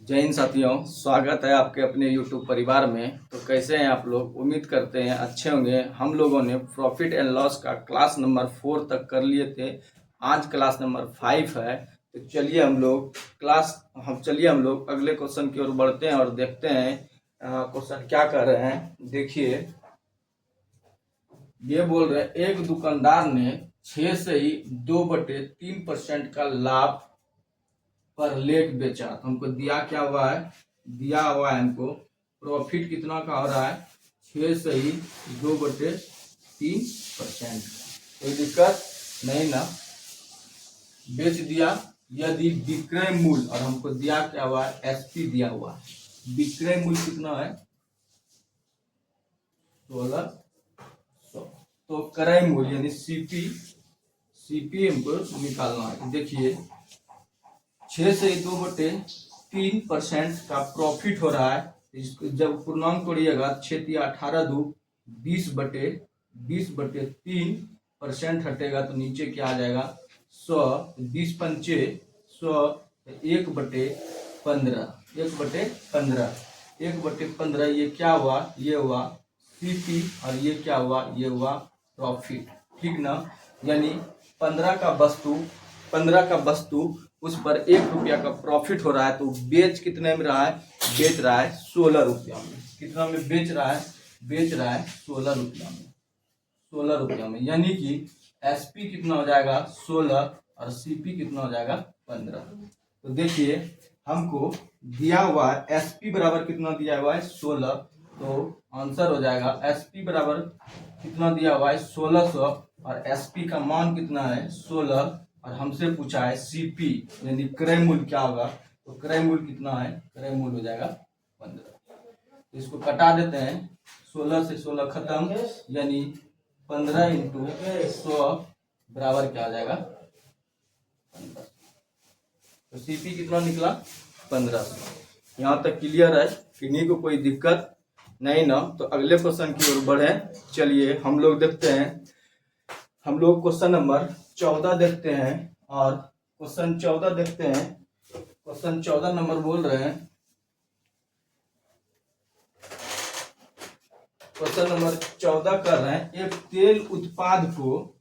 जय हिंद साथियों, स्वागत है आपके अपने YouTube परिवार में। तो कैसे हैं आप लोग? उम्मीद करते हैं अच्छे होंगे। हम लोगों ने प्रॉफिट एंड लॉस का क्लास नंबर 4 तक कर लिए थे। आज क्लास नंबर 5 है। तो चलिए हम लोग अगले क्वेश्चन की ओर बढ़ते हैं और देखते हैं क्वेश्चन क्या कर रहे हैं। देखिए, ये बोल रहे हैं एक दुकानदार ने 6 से ही 2/3% का लाभ पर लेट बेचा। तो हमको दिया क्या हुआ है? दिया हुआ है हमको प्रॉफिट कितना का हो रहा है? 6 से ही 2/3%। कोई दिक्कत नहीं ना? बेच दिया। यदि विक्रय मूल्य, और हमको दिया क्या हुआ है? एसपी दिया हुआ है। विक्रय मूल्य कितना है? 1600। तो क्रय मूल्य यानी सीपी हमको निकालना है। देखिए, 6 से 2/3% का प्रॉफिट हो रहा है। जब पूर्णांक तोड़िएगा 6 18 2 20/3% हटेगा तो नीचे क्या आ जाएगा? 100। 20 पंचे 100, 1/15। 1/15 ये क्या हुआ? ये हुआ सीपी। और ये क्या हुआ? ये हुआ प्रॉफिट। ठीक ना? यानी 15 का वस्तु उस पर 1 रुपया का प्रॉफिट हो रहा है। तो बेच कितने में रहा है? बेच रहा है 16 रुपया में। कितना में बेच रहा है? बेच रहा है 16 रुपया में। 16 रुपया में, यानी कि एसपी कितना हो जाएगा? 16 और सीपी कितना हो जाएगा? 15। तो देखिए, हमको दिया हुआ है एसपी बराबर कितना दिया हुआ है? 16। तो आंसर हो जाएगा एसपी बराबर कितना दिया हुआ है? 1600। और एसपी का मान कितना है? 16। और हमसे पूछा है सीपी यानी क्रय मूल्य क्या होगा? तो क्रय मूल्य कितना है? क्रय मूल्य हो जाएगा 15। तो इसको कटा देते हैं। 16 से 16 खत्म, यानी 15 इंटू 100 बराबर क्या हो जाएगा? 15। तो सीपी कितना निकला? 1500। यहाँ तक क्लियर है? किन्हीं को कोई दिक्कत नहीं ना? तो अगले क्वेश्चन की ओर बढ़े। चलिए हम लोग देखते हैं। हम लोग क्वेश्चन नंबर 14 देखते हैं। और क्वेश्चन 14 देखते हैं। क्वेश्चन 14 नंबर बोल रहे हैं, क्वेश्चन नंबर 14 कर रहे हैं, एक तेल उत्पाद को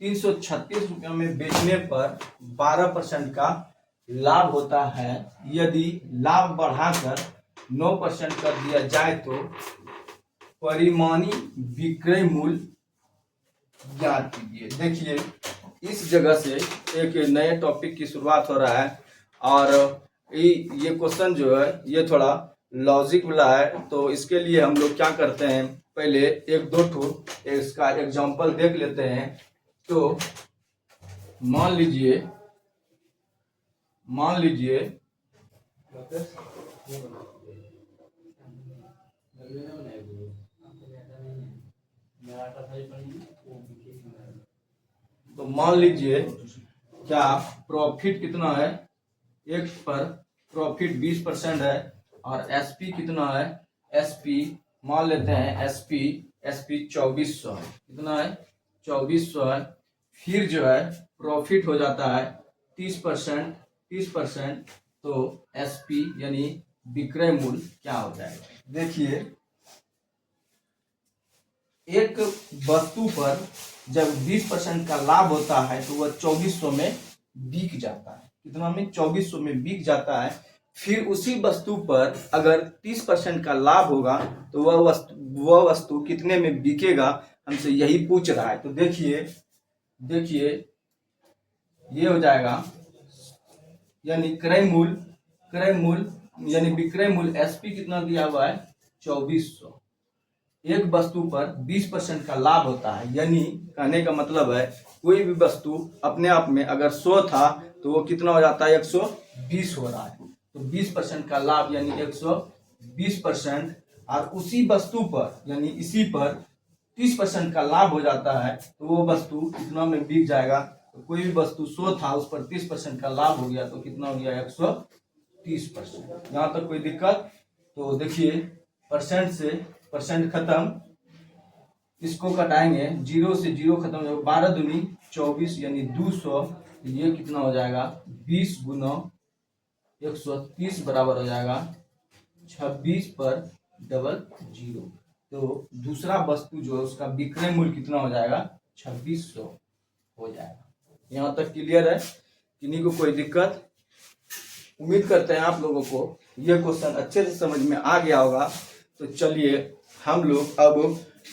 336 रुपया में बेचने पर 12% का लाभ होता है। यदि लाभ बढ़ाकर 9% कर दिया जाए तो परिमाणी विक्रय मूल्य ज्ञात कीजिए। देखिए, इस जगह से एक नए टॉपिक की शुरुआत हो रहा है। और ये क्वेश्चन जो है ये थोड़ा लॉजिक वाला है। तो इसके लिए हम लोग क्या करते हैं, पहले एक दो ठो इसका एग्जांपल देख लेते हैं। तो मान लीजिए क्या प्रॉफिट कितना है? एक पर प्रॉफिट 20% है। और एसपी कितना है? एसपी मान लेते हैं एसपी 2400 है। कितना है? 2400 है। फिर जो है प्रॉफिट हो जाता है 30%। तो एसपी यानी विक्रय मूल्य क्या हो जाएगा? देखिए, एक वस्तु पर जब 20% का लाभ होता है तो वह 2400 में बिक जाता है। कितना में? 2400 में बिक जाता है। फिर उसी वस्तु पर अगर 30% का लाभ होगा तो वह वस्तु कितने में बिकेगा? हमसे यही पूछ रहा है। तो देखिए ये हो जाएगा, यानी क्रय मूल्य यानी विक्रय मूल्य एसपी कितना दिया हुआ है? 2400। एक वस्तु पर 20% का लाभ होता है, यानी कहने का मतलब है कोई भी वस्तु अपने आप में अगर 100 था तो वो कितना हो जाता है? 120 हो रहा है। तो 20% का लाभ यानी 120%। और उसी वस्तु पर यानी इसी पर 30% का लाभ हो जाता है तो वो वस्तु कितना में बिक जाएगा? तो कोई भी वस्तु 100 था, उस पर 30% का लाभ हो गया तो कितना हो गया? 130%। यहाँ तक कोई दिक्कत? तो देखिए, परसेंट से परसेंट खत्म, इसको कटाएंगे, 0 से 0 खत्म हो जाएगा। 12 दूनी 24 यानी 200। ये कितना हो जाएगा? 20 गुना 130 बराबर हो जाएगा 26 पर डबल जीरो। तो दूसरा वस्तु जो है उसका विक्रय मूल्य कितना हो जाएगा 2600 हो जाएगा। यहाँ तक क्लियर है? किन्हीं को कोई दिक्कत? उम्मीद करते हैं आप लोगों को यह क्वेश्चन अच्छे से समझ में आ गया होगा। तो चलिए हम लोग अब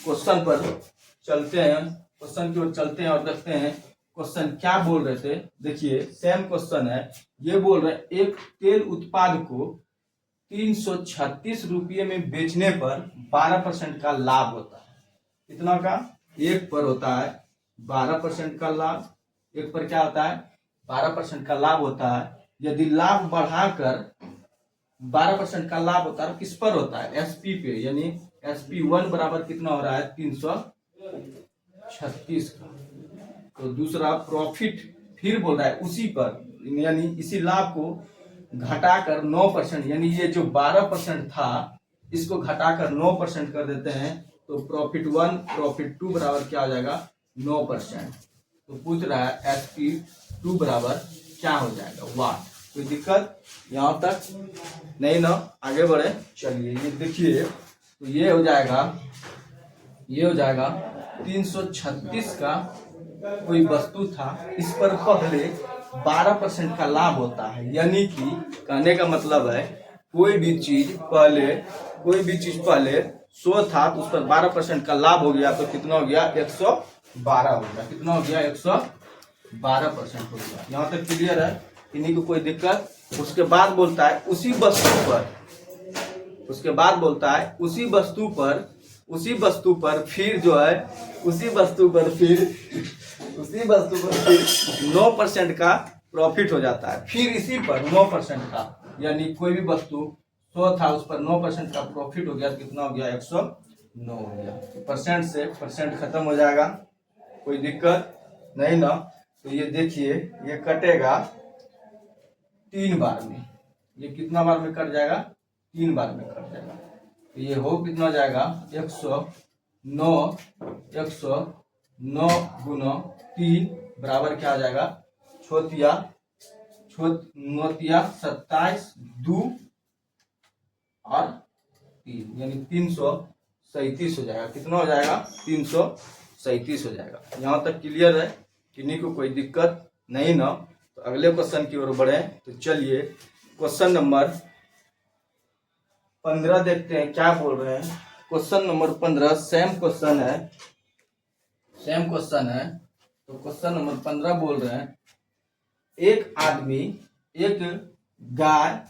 क्वेश्चन पर चलते हैं, क्वेश्चन की ओर चलते हैं और देखते हैं क्वेश्चन क्या बोल रहे थे। देखिए सेम क्वेश्चन है, ये बोल रहे हैं एक तेल उत्पाद को 336 रुपये में बेचने पर 12% का लाभ होता है। कितना का? एक पर होता है 12% का लाभ, एक पर क्या होता है 12% का लाभ होता है। यदि लाभ बढ़ाकर 12% का लाभ होता है किस पर होता है? एसपी पे, यानी SP1 बराबर कितना हो रहा है 336 का। तो दूसरा प्रॉफिट फिर बोल रहा है उसी पर, यानी इसी लाभ को घटाकर 9%, यानी ये जो 12% था इसको घटाकर 9% कर देते हैं। तो प्रॉफिट 1 प्रॉफिट 2 बराबर क्या हो जाएगा 9%। तो पूछ रहा है SP2 बराबर क्या हो जाएगा वाट। कोई दिक्कत यहाँ तक नहीं ना? आगे बढ़े। चलिए ये देखिए, तो ये हो जाएगा 336 का कोई वस्तु था, इस पर पहले 12% का लाभ होता है। यानी कि कहने का मतलब है कोई भी चीज पहले 100 था तो उस पर 12% का लाभ हो गया तो कितना हो गया 112 हो गया। कितना हो गया 112% हो गया। यहाँ तक क्लियर है? इन्हीं को कोई दिक्कत? उसके बाद बोलता है उसी वस्तु पर फिर जो है उसी वस्तु पर फिर 9% का प्रॉफिट हो जाता है। फिर इसी पर 9% का, यानी कोई भी वस्तु 100 था उस पर 9% का प्रॉफिट हो गया तो कितना हो गया 109 हो गया। तो परसेंट से परसेंट खत्म हो जाएगा। कोई दिक्कत नहीं ना? तो ये देखिए ये कटेगा 3 बार में। ये कितना बार में कट जाएगा? 3 बार में कट जाएगा। तो ये हो कितना हो जाएगा 109 गुना 3 बराबर क्या हो जाएगा छोतिया 27 2 और 3, यानी 337 हो जाएगा। कितना हो जाएगा 337 हो जाएगा। यहाँ तक क्लियर है? किन्हीं को कोई दिक्कत नहीं ना? तो अगले क्वेश्चन की ओर बढ़े। तो चलिए क्वेश्चन नंबर 15 देखते हैं क्या बोल रहे हैं। क्वेश्चन नंबर 15 सेम क्वेश्चन है। तो क्वेश्चन नंबर 15 बोल रहे हैं एक आदमी एक गाय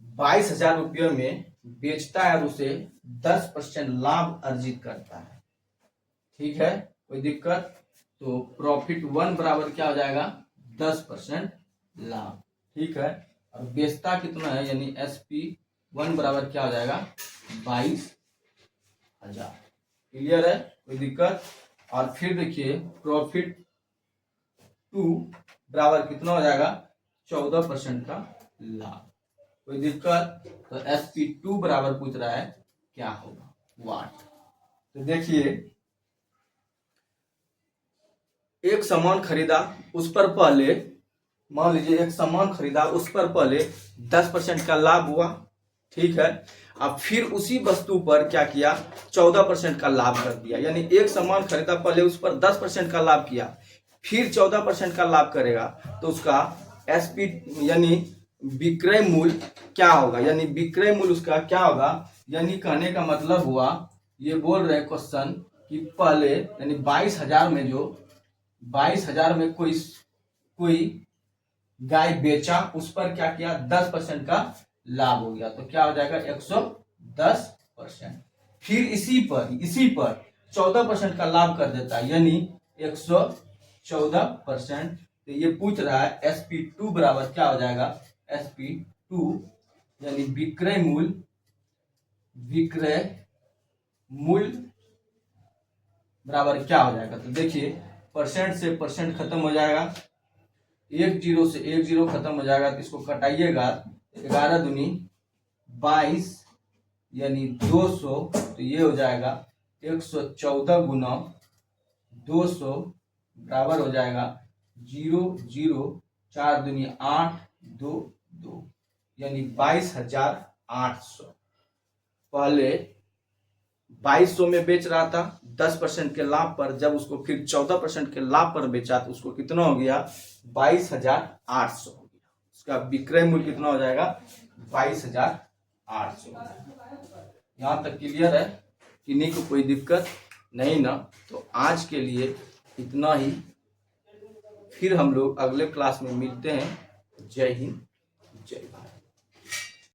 22,000 रुपये में बेचता है और उसे 10% लाभ अर्जित करता है। ठीक है? कोई दिक्कत? तो प्रॉफिट 1 बराबर क्या हो जाएगा 10% लाभ। ठीक है? और बेचता कितना है, यानी SP1 बराबर क्या हो जाएगा 22,000। क्लियर है? कोई दिक्कत? और फिर देखिए प्रॉफिट 2 बराबर कितना हो जाएगा 14% का लाभ। कोई दिक्कत? तो SP2 बराबर पूछ रहा है क्या होगा वाट। तो देखिए एक सामान खरीदा, उस पर पहले मान लीजिए एक सामान खरीदा उस पर पहले 10% का लाभ हुआ। ठीक है? अब फिर उसी वस्तु पर क्या किया 14% का लाभ कर दिया। यानी एक सामान खरीदा पहले उस पर 10% का लाभ किया फिर 14% का लाभ करेगा तो उसका SP यानी विक्रय मूल्य क्या होगा, यानी विक्रय मूल्य उसका क्या होगा। यानी कहने का मतलब हुआ ये बोल रहे क्वेश्चन कि पहले यानी 22,000 में जो 22,000 में कोई गाय बेचा उस पर क्या किया 10% का लाभ हो गया तो क्या हो जाएगा 110%। फिर इसी पर 14% का लाभ कर देता है यानी 114%। तो ये पूछ रहा है SP2 बराबर क्या हो जाएगा SP2 यानी विक्रय मूल्य बराबर क्या हो जाएगा। तो देखिए परसेंट से परसेंट खत्म हो जाएगा, 10 से 10 खत्म हो जाएगा तो इसको कटाइएगा 11 दूनी 22 यानी 200। तो ये हो जाएगा 114 गुना 200 बराबर हो जाएगा 0 0 4 दूनी 8 2 2। यानी 22,800। पहले 2200 में बेच रहा था 10% के लाभ पर, जब उसको फिर 14% के लाभ पर बेचा तो उसको कितना हो गया 22,800 हो गया। उसका विक्रय मूल्य कितना हो जाएगा 22,800। यहाँ तक क्लियर है? किन्हीं को कोई दिक्कत नहीं ना? तो आज के लिए इतना ही, फिर हम लोग अगले क्लास में मिलते हैं। जय हिंद, जय भारत।